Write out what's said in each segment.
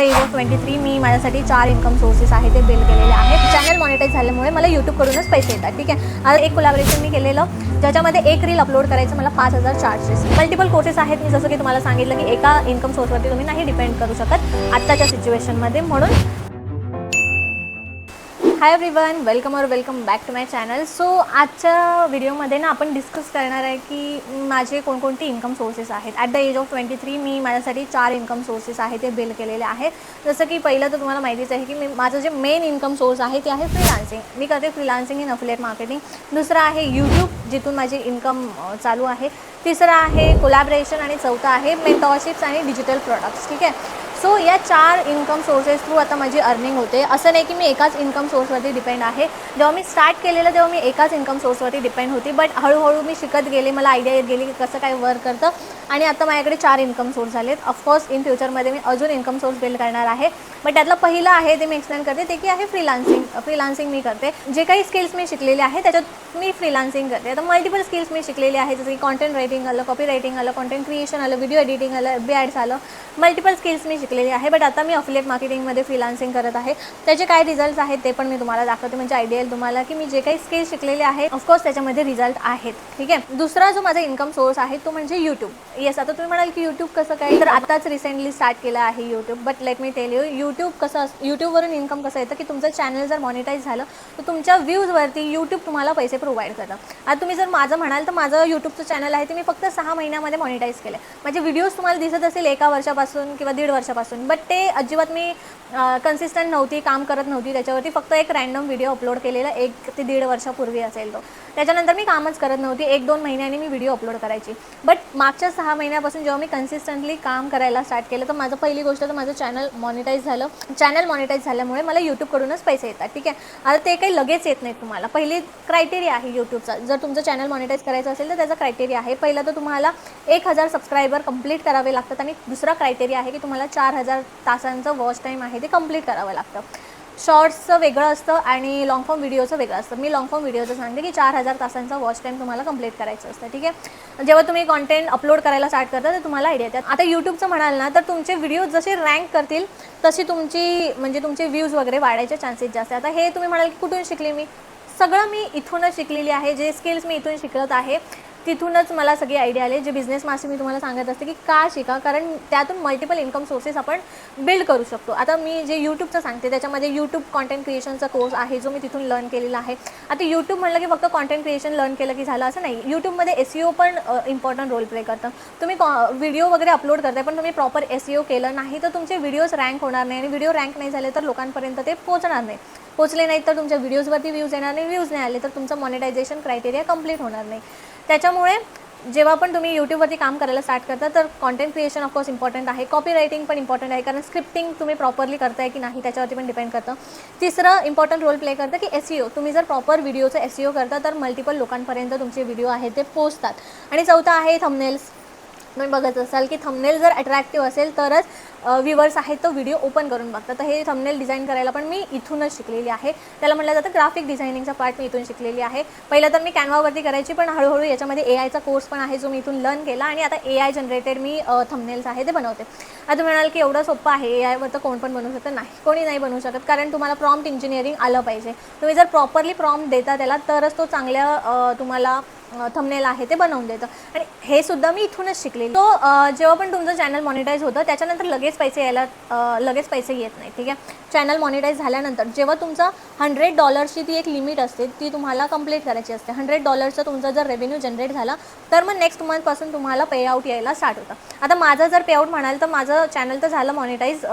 Age 23 मी माझ्यासाठी 4 income sources आहे ते बिल्ड केलेले आहेत. चॅनल मॉनिटाईज झाल्यामुळे मला यूट्यूबकडूनच पैसे येतात. ठीक आहे. आता एक कोलॅबोरेशन मी केलेलं ज्याच्यामध्ये एक रील अपलोड करायचं मला 5000 चार्जेस. मल्टिपल कोर्सेस आहेत. मी जसं की तुम्हाला सांगितलं की एका इन्कम सोर्सवरती तुम्ही नाही डिपेंड करू शकत आत्ताच्या सिच्युएशनमध्ये. म्हणून hi everyone, welcome back to my channel. So आजच्या व्हिडिओमध्ये ना आपण डिस्कस करणार आहे की माझे कोणकोणते इन्कम सोर्सेस आहेत. ॲट द एज ऑफ 23 मी माझ्यासाठी 4 इन्कम सोर्सेस आहे ते बिल्ड केलेले आहे. जसं की पहिलं तर तुम्हाला माहितीच आहे की माझं जे मेन इन्कम सोर्स आहे ते आहे फ्रीलान्सिंग. मी करते फ्रीलान्सिंग इन अफिलिएट मार्केटिंग. दुसरं आहे यूट्यूब जिथून माझी इन्कम चालू आहे. तिसरं आहे कोलॅबरेशन आणि चौथं आहे मेंटॉरशिप्स आणि डिजिटल प्रोडक्ट्स. ठीक आहे. सो या 4 इन्कम सोर्सेस थ्रू आता माझी अर्निंग होते. असं नाही की मी एकाच इन्कम सोर्सवरती डिपेंड आहे. जेव्हा मी स्टार्ट केलेलं तेव्हा मी एकाच इन्कम सोर्सवरती डिपेंड होती. बट हळूहळू मी शिकत गेले, मला आयडिया येत गेली की कसं काय वर्क करतं आणि आता माझ्याकडे 4 इन्कम सोर्स झालेत. ऑफकोर्स इन फ्युचरमध्ये मी अजून इन्कम सोर्स बिल्ड करणार आहे. बट त्यातलं पहिलं आहे ते मी एक्सप्लेन करते ते की आहे फ्रीलान्सिंग मी करते. जे काही स्किल्स मी शिकलेले आहे त्याच्यात मी फ्रीलान्सिंग करते. आता मल्टिपल स्किल्स मी शिकलेले आहे. जसं की कॉन्टेंट रायटिंग आलं, कॉपी रायटिंग आलं, कॉन्टेंट क्रिएशन आलं, व्हिडिओ एडिटिंग आलं, FB ॲड्स आलं. मल्टिपल स्किल्स मी शिकलेली आहे. बट आता मी अफिलिएट मार्केटिंगमध्ये फ्रीलान्सिंग करत आहे. त्याचे काय रिझल्ट्स आहेत ते पण मी तुम्हाला दाखवते. म्हणजे आयडिया येईल तुम्हाला की मी जे काही स्किल्स शिकलेले आहे ऑफकोर्स त्याच्यामध्ये रिझल्ट आहेत. ठीक आहे. दुसरा जो माझा इन्कम सोर्स आहे तो म्हणजे यूट्यूब. येस, आता तुम्ही म्हणाल की यूट्यूब कसं काय, तर आताच रिसेंटली स्टार्ट केलं आहे YouTube. But let me tell you, यूट्यूबवरून इन्कम कसं येतं की तुमचं चॅनल जर मॉनिटाईज झालं तर तुमच्या व्ह्यूजवरती यूट्यूब तुम्हाला पैसे प्रोव्हाइड करतं. आता तुम्ही जर माझं म्हणाल तर माझं यूट्यूबचं चॅनल आहे ते मी फक्त 6 महिन्यामध्ये मॉनिटाईज केलं. माझे व्हिडिओज तुम्हाला दिसत असेल 1 वर्षापासून किंवा 1.5 वर्षापासून. बट ते अजिबात मी कन्सिस्टंट नव्हती, काम करत नव्हती त्याच्यावरती. फक्त एक रँडम व्हिडिओ अपलोड केलेला 1 ते 1.5 वर्षापूर्वी असेल तो. त्याच्यानंतर मी कामच करत नव्हती. 1-2 महिन्यांनी मी व्हिडिओ अपलोड करायची. बट मागच्या 6 महिन्यापासून जेव्हा मी कन्सिस्टंटली काम करायला स्टार्ट केलं तर माझं पहिली गोष्ट तर माझं चॅनल मॉनिटाईज झालं. चॅनल मॉनिटाईज झाल्यामुळे मला यूट्यूबकडूनच पैसे येतात. ठीक आहे. आता ते काही लगेच येत नाहीत तुम्हाला. पहिली क्रायटेरिया आहे यूट्यूबचा. जर तुमचं चॅनल मॉनिटाईज करायचं असेल तर त्याचा क्रायटेरिया आहे. पहिलं तर तुम्हाला 1000 सबस्क्रायबर कंप्लीट करावे लागतात आणि दुसरा क्रायटेरिया आहे की तुम्हाला 4000 तासांचं वॉच टाईम आहे ते कंप्लीट करावं लागतं. शॉर्ट्सचं वेगळं असतं आणि लाँग फॉर्म व्हिडिओचं वेगळं असतं. मी लाँग फॉर्म व्हिडिओचं सांगते की 4000 तासांचा वॉच टाईम तुम्हाला कंप्लीट करायचं असतं. ठीक आहे. जेव्हा तुम्ही कॉन्टेंट अपलोड करायला स्टार्ट करता तर तुम्हाला आयडिया येतात. आता यूट्यूबचं म्हणाल ना तर तुमचे व्हिडिओ जसे रँक करतील तशी तुमचे व्ह्यूज वगैरे वाढायचे चान्सेस जास्त. आता हे तुम्ही म्हणाल की कुठून शिकली मी, सगळं मी इथूनच शिकलेली आहे. जे स्किल्स मी इथून शिकत आहे तिथूनच मला सगळी आयडिया आली. जे बिझनेस मास्टर मी तुम्हाला सांगत असते की का शिका, कारण त्यातून मल्टिपल इन्कम सोर्सेस आपण बिल्ड करू शकतो. आता मी जे यूट्यूबचं सांगते त्याच्यामध्ये यूट्यूब कॉन्टेंट क्रिएशनचा कोर्स आहे जो मी तिथून लर्न केलेला आहे. आता यूट्यूब म्हणलं की फक्त कॉन्टेंट क्रिएशन लर्न केलं की झालं असं नाही. यूट्यूबमध्ये SEO पण इम्पॉर्टंट रोल प्ले करतं. तुम्ही व्हिडिओ वगैरे अपलोड करताय पण तुम्ही प्रॉपर SEO केलं नाही तर तुमचे व्हिडिओज रँक होणार नाही आणि व्हिडिओ रँक नाही झाले तर लोकांपर्यंत ते पोहोचणार नाही. पोचले नाहीत तर तुमच्या व्हिडिओजवरती व्ह्यूज येणार नाही. व्ह्यूज नाही आले तर तुमचं मॉनिटायझेशन क्रायटेरिया कंप्लीट होणार नाही. त्याच्यामुळे जेव्हा पण तुम्ही यूट्यूबवरती काम करायला स्टार्ट करता तर कॉन्टेंट क्रिएशन ऑफकोर्स इम्पॉर्टंट आहे. कॉपी रायटिंग पण इम्पॉर्टंट आहे कारण स्क्रिप्टिंग तुम्ही प्रॉपरली करताय की नाही त्याच्यावरती पण डिपेंड करतं. तिसरं इम्पॉर्टंट रोल प्ले करतं की SEO. तुम्ही जर प्रॉपर व्हिडिओचं SEO करता तर मल्टिपल लोकांपर्यंत तुमचे व्हिडिओ आहेत ते पोचतात. आणि चौथा आहे थंबनेल्स. तुम्ही बघत असाल की थंबनेल जर अट्रॅक्टिव्ह असेल तरच व्ह्यूवर्स आहेत तो व्हिडिओ ओपन करून बघतात. तर हे थंबनेल डिझाईन करायला पण मी इथूनच शिकलेली आहे. त्याला म्हटलं जातं ग्राफिक डिझायनिंगचा पार्ट मी इथून शिकलेली आहे. पहिलं तर मी कॅनवावरती करायची पण हळूहळू याच्यामध्ये AIचा कोर्स पण आहे जो मी इथून लर्न केला आणि आता AI जनरेटेड मी थंबनेल्स आहे ते बनवते. आता म्हणाल की एवढं सोपं आहे AIवर तर कोण पण बनवू शकतं. नाही, कोणी नाही बनवू शकत कारण तुम्हाला प्रॉम्प्ट इंजिनिअरिंग आलं पाहिजे. तुम्ही जर प्रॉपरली प्रॉम्प्ट देता त्याला तरच तो चांगल्या तुम्हाला थंबनेल आहे ते बनवून देतं. आणि हे सुद्धा मी इथूनच शिकले. तो जेव्हा पण तुमचं चॅनल मॉनिटाईज होतं त्याच्यानंतर लगेच पैसे येत नाही. ठीक आहे. चॅनल मॉनिटाईज झाल्यानंतर जेव्हा तुमचा $100ची ती एक लिमिट असते ती तुम्हाला कंप्लीट करायची असते. $100चा तुमचा जर रेव्हेन्यू जनरेट झाला तर मग नेक्स्ट मंथपासून तुम्हाला पेआउट यायला स्टार्ट होतं. आता माझं जर पेआउट म्हणाल तर माझं चॅनल तर झालं मॉनिटाईज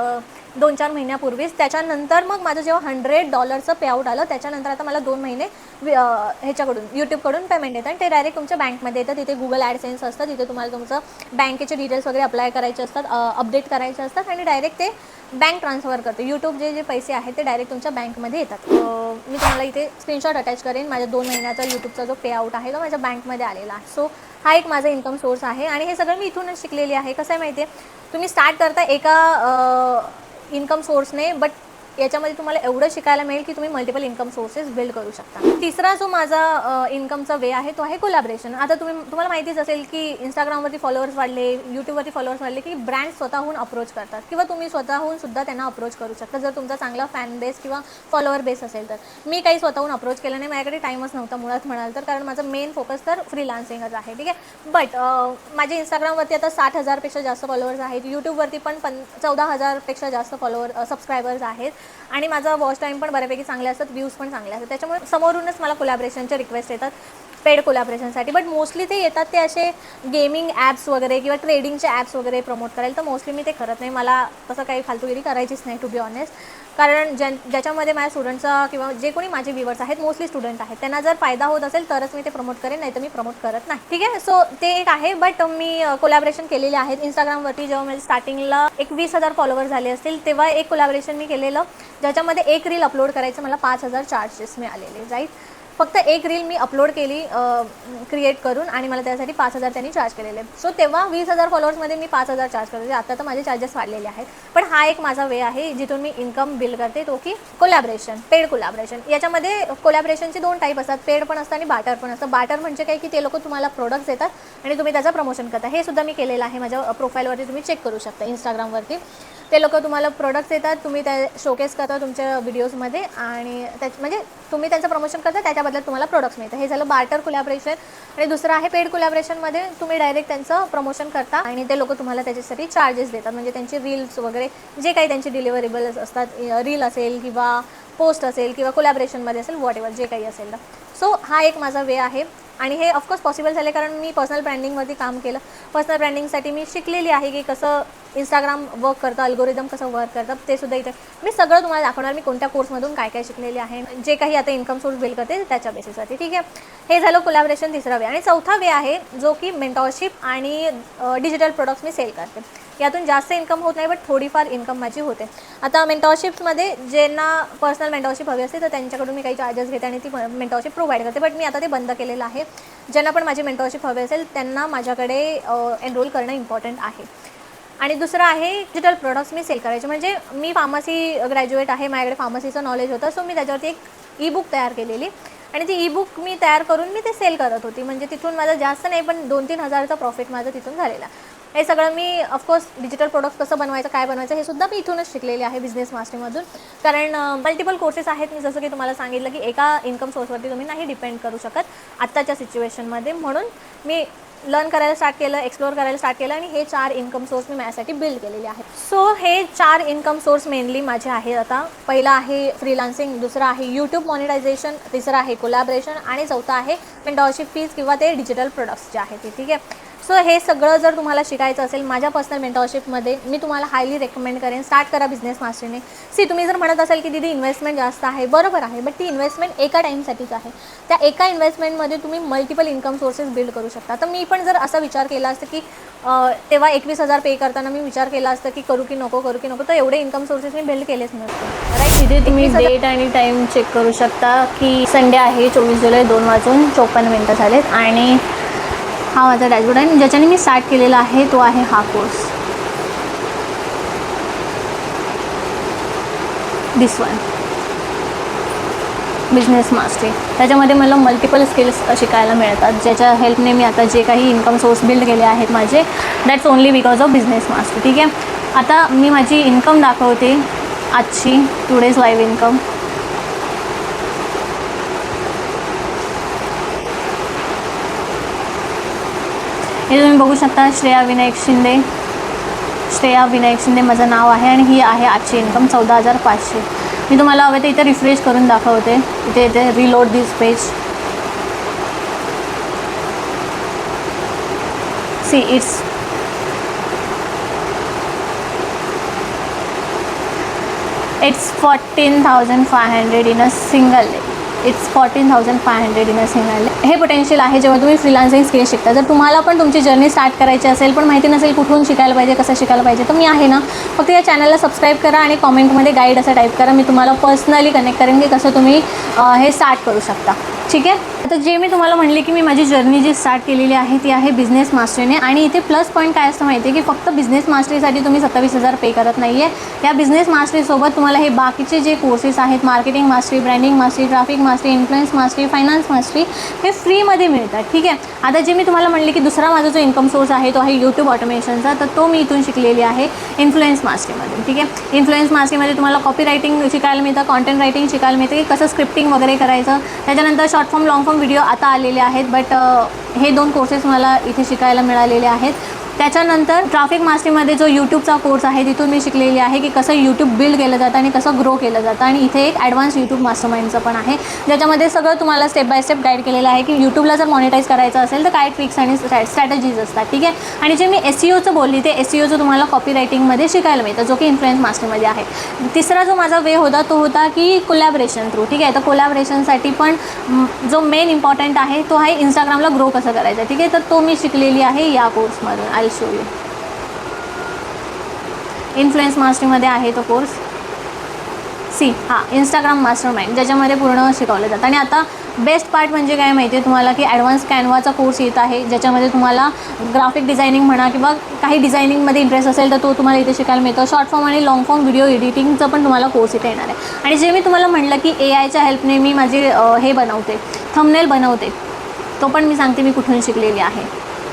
2-4 महिन्यापूर्वीच. त्याच्यानंतर मग माझं जेव्हा $100चं पेआउट आलं त्याच्यानंतर आता मला 2 महिने ह्याच्याकडून यूट्यूबकडून पेमेंट येतं आणि ते डायरेक्ट तुमच्या बँकमध्ये येतं. तिथे Google ॲडसेन्स असतं. तिथे तुम्हाला तुमचं बँकेचे डिटेल्स वगैरे अप्लाय करायचे असतात, अपडेट करायचे असतात आणि डायरेक्ट ते बँक ट्रान्सफर करते. यूट्यूब जे पैसे आहेत ते डायरेक्ट तुमच्या बँकमध्ये येतात. मी तुम्हाला इथे स्क्रीनशॉट अटॅच करेन. माझ्या 2 महिन्याचा यूट्यूबचा जो पेआउट आहे तो माझ्या बँकमध्ये आलेला आहे. सो हा एक माझा इन्कम सोर्स आहे आणि हे सगळं मी इथूनच शिकलेली आहे. कसं आहे माहिती आहे, तुम्ही स्टार्ट करता एका इन्कम सोर्सने बट याच्यामध्ये तुम्हाला एवढं शिकायला मिळेल की तुम्ही मल्टिपल इन्कम सोर्सेस बिल्ड करू शकता. तिसरा जो माझा इन्कमचा वे आहे तो आहे कोलॅबरेशन. आता तुम्हाला माहितीच असेल की इंस्टाग्रामवरती फॉलोअर्स वाढले, यूट्यूबवरती फॉलोअर्स वाढले की ब्रँड स्वतःहून अप्रोच करतात किंवा तुम्ही स्वतःहून सुद्धा त्यांना अप्रोच करू शकता जर तुमचा चांगला फॅन बेस किंवा फॉलोअर बेस असेल तर. मी काही स्वतःहून अप्रोच केलं नाही, माझ्याकडे टाईमच नव्हता मुळात म्हणाल तर, कारण माझं मेन फोकस तर फ्रीलान्सिंगच आहे. ठीक आहे. बट माझे इंस्टाग्रामवरती आता 60,000पेक्षा जास्त फॉलोअर्स आहेत, यूट्यूबवरती पण 14,000पेक्षा जास्त सबस्क्रायबर्स आहेत आणि माझा वॉच टाईम पण बऱ्यापैकी चांगले असतात, व्ह्यूज पण चांगले असतात. त्याच्यामुळे समोरूनच मला कोलॅबरेशनचे रिक्वेस्ट येतात पेड कोलॅबरेशनसाठी. बट मोस्टली ते येतात ते असे गेमिंग ॲप्स वगैरे किंवा ट्रेडिंगचे ॲप्स वगैरे प्रमोट करायला, तर मोस्टली मी ते करत नाही. मला तसं काही फालतूगिरी करायचीच नाही टू बी ऑनेस्ट. कारण ज्याच्यामध्ये माझ्या स्टुडंटचा किंवा जे कोणी माझे व्ह्यूवर्स आहेत मोस्टली स्टुडंट आहेत, त्यांना जर फायदा होत असेल तरच मी ते प्रमोट करेन, नाही तर मी प्रमोट करत नाही. ठीक आहे. सो ते एक आहे. बट मी कोलॅबरेशन केलेले आहेत इंस्टाग्रामवरती. जेव्हा माझे स्टार्टिंगला एक 20,000 फॉलोअर्स झाले असतील तेव्हा एक कोलॅबरेशन मी केलेलं, ज्याच्यामध्ये एक रील अपलोड करायचं मला 5,000 चार्जेस मिळालेले. राईट. फक्त एक रील मी अपलोड केली क्रिएट करून आणि मला त्यासाठी 5,000 त्यांनी चार्ज केलेले. सो तेव्हा 20,000 फॉलोअर्समध्ये मी 5,000 चार्ज करते. आता तर माझे चार्जेस वाढलेले आहेत. पण हा एक माझा वे आहे जिथून मी इन्कम बिल्ड करते, तो की कोलॅबरेशन, पेड कोलॅबरेशन. याच्यामध्ये कोलॅबरेशनचे 2 टाईप असतात, पेड पण असतं आणि बार्टर पण असतं. बार्टर म्हणजे काय की ते लोक तुम्हाला प्रोडक्ट्स देतात आणि तुम्ही त्याचं प्रमोशन करता. हे सुद्धा मी केलेलं आहे माझ्या प्रोफाईलवरती, तुम्ही चेक करू शकता इंस्टाग्रामवरती. ते लोक तुम्हाला प्रोडक्ट्स देतात, तुम्ही त्या शोकेस करता तुमच्या व्हिडिओजमध्ये आणि म्हणजे तुम्ही त्यांचं प्रमोशन करता, त्याच्या बदल्यात तुम्हाला प्रोडक्ट्स मिळतं. हे झालं बार्टर कोलॅबरेशन. आणि दुसरं आहे पेड कोलॅबरेशनमध्ये तुम्ही डायरेक्ट त्यांचं प्रमोशन करता आणि ते लोक तुम्हाला त्याच्यासाठी चार्जेस देतात. म्हणजे त्यांची रील्स वगैरे जे काही त्यांचे डिलिव्हरेबल्स असतात, रील असेल किंवा पोस्ट असेल किंवा कोलॅबरेशनमध्ये असेल, व्हॉटएव्हर जे काही असेल तर. सो हा एक माझा वे आहे आणि हे ऑफकोर्स पॉसिबल झाले कारण मी पर्सनल ब्रँडिंगवरती काम केलं. पर्सनल ब्रँडिंगसाठी मी शिकलेली आहे की कसं इंस्टाग्राम वर्क करतं, अल्गोरिदम कसं वर्क करतं, ते सुद्धा इथे मी सगळं तुम्हाला दाखवणार. मी कोणत्या कोर्समधून काय काय शिकलेले आहे, जे काही आता इन्कम सोर्स बिल्ड करते त्याच्या बेसिसवरती. ठीक आहे. हे झालं कोलॅबरेशन तिसरा वे. आणि चौथा वे आहे जो की मेंटॉरशिप आणि डिजिटल प्रोडक्ट्स मी सेल करते. यातून जास्त इन्कम होत नाही बट थोडीफार इन्कम माझी होते. आता मेंटॉरशिप्समध्ये ज्यांना पर्सनल मेंटॉरशिप हवी असते तर त्यांच्याकडून मी काही चार्जेस घेते आणि ती मेंटॉरशिप प्रोव्हाइड करते. बट मी आता ते बंद केलेलं आहे. ज्यांना पण माझी मेंटॉरशिप हवी असेल त्यांना माझ्याकडे एनरोल करणं इम्पॉर्टंट आहे. आणि दुसरं आहे डिजिटल प्रोडक्ट्स मी सेल करायचे. म्हणजे मी फार्मसी ग्रॅज्युएट आहे, माझ्याकडे फार्मसीचं नॉलेज होतं. सो मी त्याच्यावरती एक ई बुक तयार केलेली आणि ती ई बुक मी तयार करून मी ते सेल करत होती. म्हणजे तिथून माझं जास्त नाही पण 2-3 हजारचा प्रॉफिट माझं तिथून झालेला. हे सगळं मी ऑफकोर्स डिजिटल प्रोडक्ट कसं बनवायचं, काय बनवायचं हे सुद्धा मी इथूनच शिकलेले आहे बिझनेस मास्टरीमधून. कारण मल्टिपल कोर्सेस आहेत. मी जसं की तुम्हाला सांगितलं की एका इन्कम सोर्सवरती तुम्ही नाही डिपेंड करू शकत आत्ताच्या सिच्युएशनमध्ये. म्हणून मी लर्न करायला स्टार्ट केलं, एक्सप्लोअर करायला स्टार्ट केलं आणि हे 4 इन्कम सोर्स मी माझ्यासाठी बिल्ड केलेले आहेत. सो हे 4 इन्कम सोर्स मेनली माझे आहेत. आता पहिला आहे फ्रीलान्सिंग, दुसरा आहे यूट्यूब मॉनिटायझेशन, तिसरं आहे कोलॅबरेशन आणि चौथा आहे मेंटॉरशिप फीज किंवा ते डिजिटल प्रोडक्ट्स जे आहेत ते. ठीक आहे. सो हे सगळं जर तुम्हाला शिकायचं असेल माझ्या पर्सनल मेंटॉरशिपमध्ये मी तुम्हाला हायली रेकमेंड करेन, स्टार्ट करा बिझनेस मास्टरीने. तुम्ही जर म्हणत असाल की दीदी इन्व्हेस्टमेंट जास्त आहे, बरोबर आहे, बट ती इन्व्हेस्टमेंट एका टाईमसाठीच आहे. त्या एका इन्व्हेस्टमेंटमध्ये तुम्ही मल्टिपल इन्कम सोर्सेस बिल्ड करू शकता. तर मी पण जर असा विचार केला असतं की तेव्हा 21,000 पे करताना मी विचार केला असतं की करू की नको, तर एवढे इन्कम सोर्सेस मी बिल्ड केलेच नसते. राईट. तिथे तुम्ही डेट आणि टाईम चेक करू शकता की संडे आहे, 24 जुलै 2:54 झालेत आणि हा माझा डॅशबोर्ड आहे ज्याच्याने मी स्टार्ट केलेला आहे. तो आहे हा कोर्स, दिस वन, बिझनेस मास्टरी. त्याच्यामध्ये मला मल्टिपल स्किल्स शिकायला मिळतात ज्याच्या हेल्पने मी आता जे काही इन्कम सोर्स बिल्ड केले आहेत माझे, that's only because of business mastery. ठीक आहे. आता मी माझी इन्कम दाखवते आजची, टुडेज लाईव्ह इन्कम. हे तुम्ही बघू शकता, श्रेया विनायक शिंदे माझं नाव आहे आणि ही आहे आजची इन्कम 14,500. मी तुम्हाला हवे ते इथे रिफ्रेश करून दाखवते. इथे reload this page. See it's 14,500 in a single day. It's 14,500 in a single day. हे पोटेन्शियल आहे जेव्हा तुम्ही फ्रीलान्सिंग स्किल शिकता. जर तुम्हाला पण तुमची जर्नी स्टार्ट करायची असेल पण माहिती नसेल कुठून शिकायला पाहिजे, कसं शिकायला पाहिजे, तर मी आहे ना, फक्त या चॅनलला सबस्क्राईब करा आणि कॉमेंटमध्ये गाईड असं टाईप करा. मी तुम्हाला पर्सनली कनेक्ट करेन की कसं तुम्ही हे स्टार्ट करू शकता. ठीक आहे. आता जे मी तुम्हाला म्हणले की मी माझी जर्नी जी स्टार्ट केलेली आहे ती आहे बिझनेस मास्टरीने. आणि इथे प्लस पॉईंट काय असतं माहिती आहे की फक्त बिझनेस मास्टरीसाठी तुम्ही 27,000 पे करत नाही आहे. या बिझनेस मास्टरीसोबत तुम्हाला हे बाकीचे जे कोर्सेस आहेत, marketing mastery, branding mastery, traffic mastery, influence mastery, finance mastery, हे फ्रीमध्ये मिळतात. ठीक आहे. आता जे मी तुम्हाला म्हणले की दुसरा माझा जो इन्कम सोर्स आहे तो आहे यूट्यूब ऑटोमेशनचा, तर तो मी इथून शिकलेली आहे इन्फ्लुएन्स मास्टरीमध्ये. ठीक आहे. इन्फ्लुएन्स मास्टरीमध्ये तुम्हाला कॉपी रायटिंग शिकायला मिळतं, कॉन्टेंट रायटिंग शिकायला मिळतं की कसं स्क्रिप्टिंग वगैरे करायचं. त्याच्यानंतर short form, long form video आता आलेले आहेत, बट हे 2 कोर्सेस मला इथे शिकायला मिळालेले आहेत. त्याच्यानंतर ट्रॅफिक मास्टरीमध्ये जो यूट्यूबचा कोर्स आहे तिथून मी शिकलेली आहे की कसं यूट्यूब बिल्ड केलं जातं आणि कसं ग्रो केलं जातं. आणि इथे एक ॲडव्हान्स यूट्यूब मास्टरमाइंडचं पण आहे, ज्याच्यामध्ये सगळं तुम्हाला स्टेप बाय स्टेप गाईड केलेलं आहे की यूट्यूबला जर मॉनिटाईज करायचं असेल तर काय ट्रिक्स आणि स्ट्रॅटेजीज असतात. ठीक आहे. आणि जे मी SEOचं बोलली ते SEOचं तुम्हाला कॉपी रायटिंगमध्ये शिकायला मिळतं, जो की इन्फ्लुएन्स मास्टरीमध्ये आहे. तिसरा जो माझा वे होता तो होता की कोलॅबरेशन थ्रू. ठीक आहे. तर कोलॅबरेशनसाठी पण जो मेन इम्पॉर्टंट आहे तो आहे इंस्टाग्रामला ग्रो कसं करायचं. ठीक आहे. तर तो मी शिकलेली आहे या कोर्समधून. I show you. इन्फ्लुएन्स मास्टरीमध्ये आहे तो कोर्स. इंस्टाग्राम मास्टरमाइंड, ज्याच्यामध्ये पूर्ण शिकवलं जातं. आणि आता बेस्ट पार्ट म्हणजे काय माहिती आहे तुम्हाला की ॲडव्हान्स कॅनवाचा कोर्स येत आहे, ज्याच्यामध्ये तुम्हाला ग्राफिक डिझायनिंग म्हणा किंवा काही डिझायनिंगमध्ये इंटरेस्ट असेल तर तो तुम्हाला इथे शिकायला मिळतो. शॉर्ट फॉर्म आणि लाँग फॉर्म व्हिडिओ एडिटिंगचं पण तुम्हाला कोर्स इथे येणार आहे. आणि जे मी तुम्हाला म्हटलं की AIच्या हेल्पने मी माझे हे बनवते, थंबनेल बनवते, तो पण मी सांगते मी कुठून शिकलेली आहे.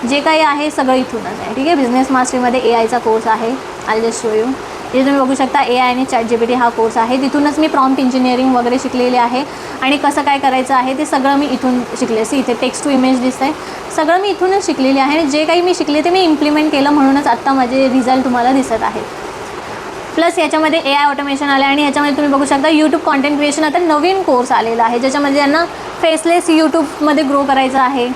जे काही आहे सगळं इथूनच आहे. ठीक आहे. बिझनेस मास्टरीमध्ये AIचा कोर्स आहे. I just show you. इथे तुम्ही बघू शकता AI आणि ChatGPT हा कोर्स आहे. तिथूनच मी प्रॉम्प्ट इंजिनिअरिंग वगैरे शिकलेली आहे आणि कसं काय करायचं आहे ते सगळं मी इथून शिकले. इथे टेक्स्ट टू इमेज दिसतं आहे, सगळं मी इथूनच शिकलेली आहे. आणि जे काही मी शिकले ते मी इम्प्लिमेंट केलं, म्हणूनच आत्ता माझे रिझल्ट तुम्हाला दिसत आहेत. प्लस याच्यामध्ये AI ऑटोमेशन आलं आणि याच्यामध्ये तुम्ही बघू शकता यूट्यूब कॉन्टेंट क्रिएशन आता नवीन कोर्स आलेला आहे, ज्याच्यामध्ये त्यांना फेसलेस यूट्यूबमध्ये ग्रो करायचं आहे.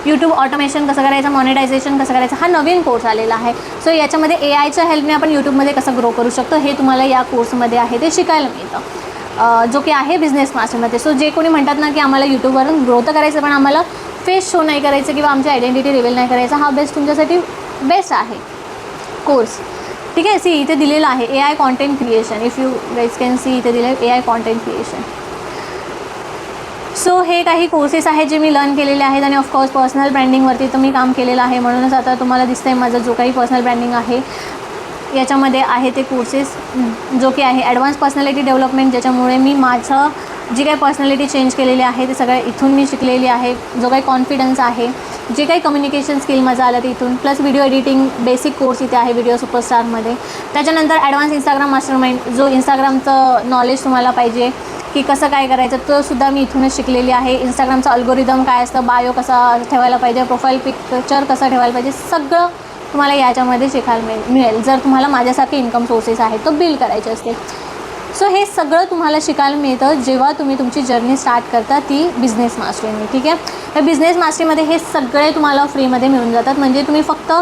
यूट्यूब ऑटोमेशन कसं करायचं, मॉनिटायझेशन कसं करायचं, हा नवीन कोर्स आलेला आहे. सो याच्यामध्ये AIच्या हेल्पने आपण यूट्यूबमध्ये कसं ग्रो करू शकतो हे तुम्हाला या कोर्समध्ये आहे ते शिकायला मिळतं, जो की आहे बिझनेस मास्टरमध्ये. सो जे कोणी म्हणतात ना की आम्हाला यूट्यूबवरून ग्रो तर करायचं पण आम्हाला फेस शो नाही करायचं किंवा आमची आयडेंटिटी रिव्हील नाही करायचं, हा तुमच्यासाठी बेस्ट आहे कोर्स. ठीक आहे. इथे दिलेलं आहे AI content creation. If you guys can see, इथे दिलं आहे AI कॉन्टेंट क्रिएशन. सो हे काही कोर्सेस आहेत जे मी लर्न केलेले आहेत. आणि ऑफकोर्स पर्सनल ब्रँडिंगवरती तर मी काम केलेलं आहे, म्हणूनच आता तुम्हाला दिसतं आहे माझं जो काही पर्सनल ब्रँडिंग आहे याच्यामध्ये आहे ते कोर्सेस, जो की आहे ॲडव्हान्स पर्सनॅलिटी डेव्हलपमेंट, ज्याच्यामुळे मी माझं जी काही पर्सनॅलिटी चेंज केलेली आहे ते सगळं इथून मी शिकलेली आहे. जो काही कॉन्फिडन्स आहे, जे काही कम्युनिकेशन स्किल माझं आलं ते इथून. Plus video editing basic course इथे आहे व्हिडिओ सुपरस्टारमध्ये. त्याच्यानंतर ॲडव्हान्स इंस्टाग्राम मास्टरमाइंड, जो इंस्टाग्रामचं नॉलेज तुम्हाला पाहिजे की कसं काय करायचं तो सुद्धा मी इथूनच शिकलेली आहे. इंस्टाग्रामचा अल्गोरिदम काय असतं, बायो कसा ठेवायला पाहिजे, प्रोफाईल पिक्चर कसा ठेवायला पाहिजे, सगळं तुम्हाला याच्यामध्ये शिकायला मिळेल जर तुम्हाला माझ्यासारखे इन्कम सोर्सेस आहेत तो बिल्ड करायचे असतील. सो हे सगळं तुम्हाला शिकायला मिळतं जेव्हा तुम्ही तुमची जर्नी स्टार्ट करता ती बिझनेस मास्टरीने. ठीक आहे. या बिझनेस मास्टरीमध्ये हे सगळे तुम्हाला फ्रीमध्ये मिळून जातात. म्हणजे तुम्ही फक्त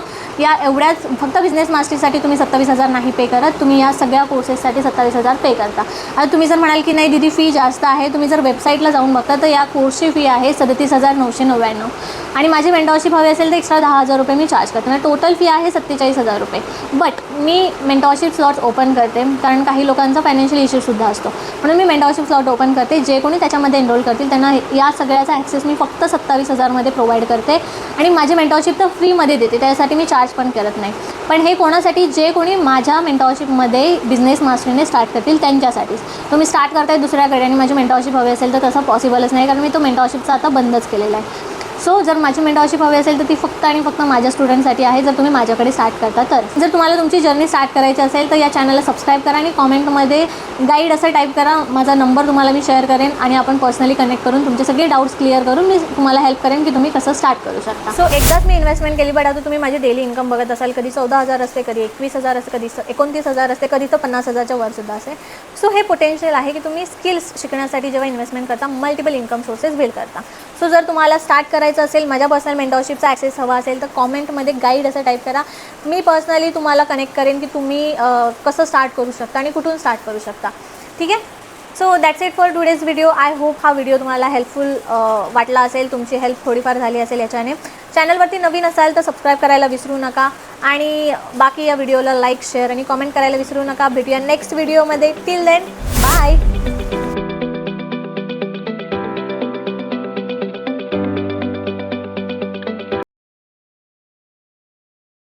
बिझनेस मास्टरीसाठी तुम्ही 27,000 नाही पे करत, तुम्ही या सगळ्या कोर्सेससाठी 27,000 पे करता. आता तुम्ही जर म्हणाल की नाही दीदी फी जास्त आहे, तुम्ही जर वेबसाईटला जाऊन बघता तर या कोर्सची फी आहे 37,999 आणि माझी मेंटॉरशिप हवी असेल तर एक्स्ट्रा 10,000 रुपये मी चार्ज करते. टोटल फी आहे 47,000 रुपये. But me mentorship slots open करते कारण काही लोकांचा फायनान्शियल इश्यूसुद्धा असतो, म्हणून मी मेंटॉरशिप स्लॉट ओपन करते. जे कोणी त्याच्यामध्ये एनरोल करतील त्यांना या सगळ्याचा ॲक्सेस मी फक्त 27,000मध्ये प्रोव्हाइड करते आणि माझी मेंटॉरशिप तर फ्रीमध्ये देते, त्यासाठी मी चार्ज पण करत नाही. पण हे कोणासाठी, जे कोणी माझ्या मेंटॉरशिपमध्ये बिझनेस मास्टरीने स्टार्ट करतील त्यांच्यासाठीच. तुम्ही स्टार्ट करताय दुसऱ्याकडे आणि माझी मेंटॉरशिप हवी असेल तर तसं पॉसिबलच नाही, कारण मी तो मेंटॉरशिपचा आता बंदच केलेला आहे. सो जर माझी मेंटॉरशिप हवी असेल तर ती फक्त आणि फक्त माझ्या स्टुडंटसाठी आहे, जर तुम्ही माझ्याकडे स्टार्ट करता तर. जर तुम्हाला तुमची जर्नी स्टार्ट करायची असेल तर या चॅनलला सबस्क्राईब करा आणि कॉमेंटमध्ये गाईड असं टाईप करा. माझा नंबर तुम्हाला मी शेअर करेन आणि आपण पर्सनली कनेक्ट करून तुमचे सगळे डाऊट्स क्लिअर करून मी तुम्हाला हेल्प करेन की तुम्ही कसं स्टार्ट करू शकता. सो एकदाच मी इन्व्हेस्टमेंट केली, बट आता तुम्ही माझी डेली इन्कम बघत असाल, कधी 14,000 असते, कधी 21,000 असते, कधी 29,000 असते, कधी तर 50,000च्या वरसुद्धा असते. सो हे पोटेन्शियल आहे की तुम्ही स्किल्स शिकण्यासाठी जेव्हा इन्व्हेस्टमेंट करता मल्टिपल इन्कम सोर्सेस बिल्ड करता. सो जर तुम्हाला स्टार्ट करायचं असेल, माझ्या पर्सनल मेंटॉरशिपचा ॲक्सेस हवा असेल तर कॉमेंटमध्ये गाईड असं टाईप करा. मी पर्सनली तुम्हाला कनेक्ट करेन की तुम्ही कसं स्टार्ट करू शकता आणि कुठून स्टार्ट करू शकता. ठीक आहे. So that's it for today's video. I hope हा व्हिडिओ तुम्हाला हेल्पफुल वाटला असेल, तुमची हेल्प थोडीफार झाली असेल याच्याने. चॅनलवरती नवीन असाल तर सबस्क्राईब करायला विसरू नका आणि बाकी या व्हिडिओला लाईक, शेअर आणि कॉमेंट करायला विसरू नका. भेटूया नेक्स्ट व्हिडिओमध्ये. Till then bye.